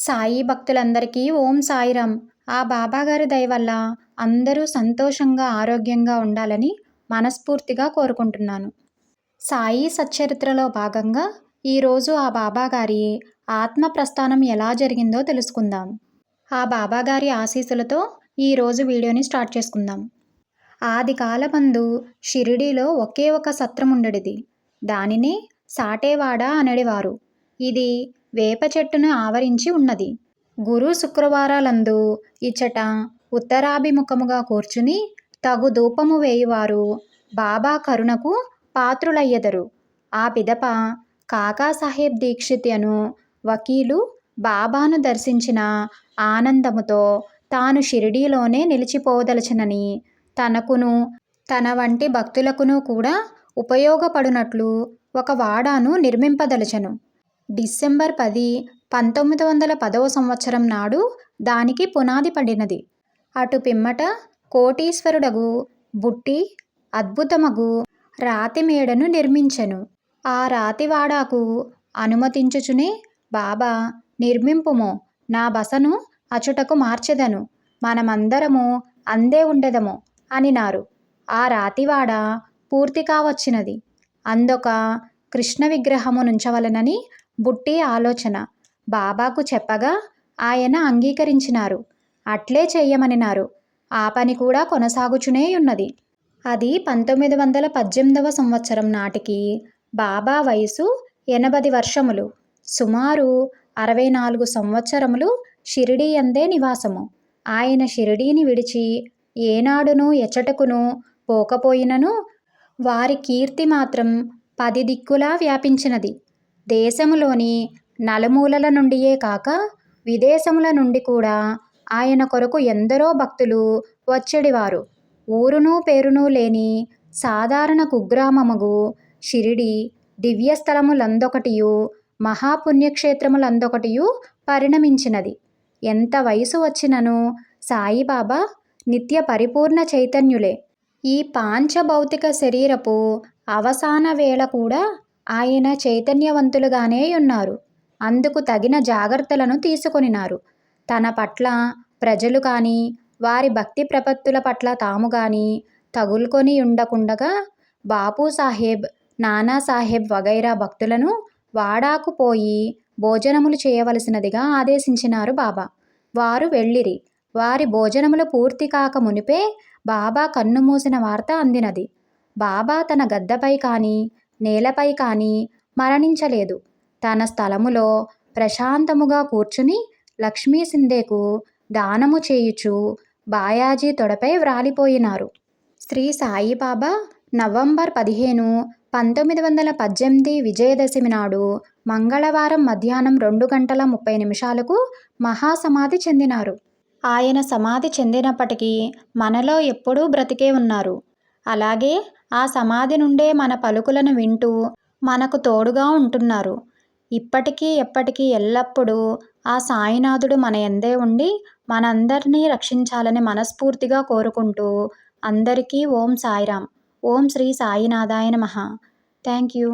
సాయి భక్తులందరికీ ఓం సాయిరామ్. ఆ బాబాగారి దయ వల్ల అందరూ సంతోషంగా, ఆరోగ్యంగా ఉండాలని మనస్ఫూర్తిగా కోరుకుంటున్నాను. సాయి సచ్చరిత్రలో భాగంగా ఈరోజు ఆ బాబాగారి ఆత్మ ప్రస్థానం ఎలా జరిగిందో తెలుసుకుందాం. ఆ బాబాగారి ఆశీస్సులతో ఈరోజు వీడియోని స్టార్ట్ చేసుకుందాం. ఆది కాలమందు షిరిడీలో ఒకే ఒక సత్రం ఉండేది. దానినే సాటేవాడ అనెడివారు. ఇది వేప చెట్టును ఆవరించి ఉన్నది. గురు శుక్రవారాలందు ఇచ్చట ఉత్తరాభిముఖముగా కూర్చుని తగు ధూపము వేయువారు బాబా కరుణకు పాత్రులయ్యెదరు. ఆ పిదప కాకాసాహెబ్ దీక్షిత్ అను వకీలు బాబాను దర్శించిన ఆనందముతో తాను షిరిడీలోనే నిలిచిపోదలచనని, తనకును తన వంటి భక్తులకును కూడా ఉపయోగపడునట్లు ఒక వాడాను నిర్మింపదలచెను. డిసెంబర్ 10, 1910 నాడు దానికి పునాది పడినది. అటు పిమ్మట కోటీశ్వరుడగు బుట్టి అద్భుతమగు రాతి మేడను నిర్మించెను. ఆ రాతివాడాకు అనుమతించుచునే బాబా నిర్మింపుము, నా బసను అచుటకు మార్చెదను, మనమందరము అందే ఉండెదము అనినారు. ఆ రాతివాడ పూర్తి కావచ్చినది. అందొక కృష్ణ విగ్రహము నుంచవలెనని బుట్టి ఆలోచన. బాబాకు చెప్పగా ఆయన అంగీకరించినారు. అట్లే చెయ్యమనినారు. ఆ పని కూడా కొనసాగుచునేయున్నది. అది 1918 నాటికి బాబా వయసు 80 వర్షములు. సుమారు 64 సంవత్సరములు షిరిడీ యందే నివాసము. ఆయన షిరిడీని విడిచి ఏనాడును ఎచ్చటకును పోకపోయినను వారి కీర్తి మాత్రం 10 దిక్కులా వ్యాపించినది. దేశములోని నలుమూలల నుండియే కాక విదేశముల నుండి కూడా ఆయన కొరకు ఎందరో భక్తులు వచ్చెడివారు. ఊరును పేరును లేని సాధారణ కుగ్రామమగు షిరిడీ దివ్యస్థలములందొకటియు మహాపుణ్యక్షేత్రములందొకటియు పరిణమించినది. ఎంత వయసు వచ్చినను సాయిబాబా నిత్య పరిపూర్ణ చైతన్యులే. ఈ పాంచభౌతిక శరీరపు అవసాన వేళ కూడా ఆయన చైతన్యవంతులుగానేయున్నారు. అందుకు తగిన జాగ్రత్తలను తీసుకొనినారు. తన పట్ల ప్రజలు కాని, వారి భక్తి ప్రపత్తుల పట్ల తాము గాని తగుల్కొని యుండకుండగా బాపూసాహెబ్, నానాసాహెబ్ వగైరా భక్తులను వాడాకు పోయి భోజనములు చేయవలసినదిగా ఆదేశించినారు బాబా. వారు వెళ్ళిరి. వారి భోజనములు పూర్తి కాక మునిపే బాబా కన్ను మూసిన వార్త అందినది. బాబా తన గద్దపై కాని, నేలపై కాని మరణించలేదు. తన స్థలములో ప్రశాంతముగా కూర్చుని లక్ష్మీ సింధేకు దానము చేయుచు బాయాజీ తొడపై వ్రాలిపోయినారు. శ్రీ సాయిబాబా నవంబర్ 15, 1918 విజయదశమి నాడు మంగళవారం మధ్యాహ్నం 2:30 మహాసమాధి చెందినారు. ఆయన సమాధి చెందినప్పటికీ మనలో ఎప్పుడూ బ్రతికే ఉన్నారు. అలాగే ఆ సమాధి నుండే మన పలుకులను వింటూ మనకు తోడుగా ఉంటున్నారు. ఇప్పటికీ ఎప్పటికీ ఎల్లప్పుడూ ఆ సాయినాథుడు మన యందే ఉండి మనందరినీ రక్షించాలని మనస్ఫూర్తిగా కోరుకుంటూ అందరికీ ఓం సాయిరామ్. ఓం శ్రీ సాయినాథాయ నమః. Thank you.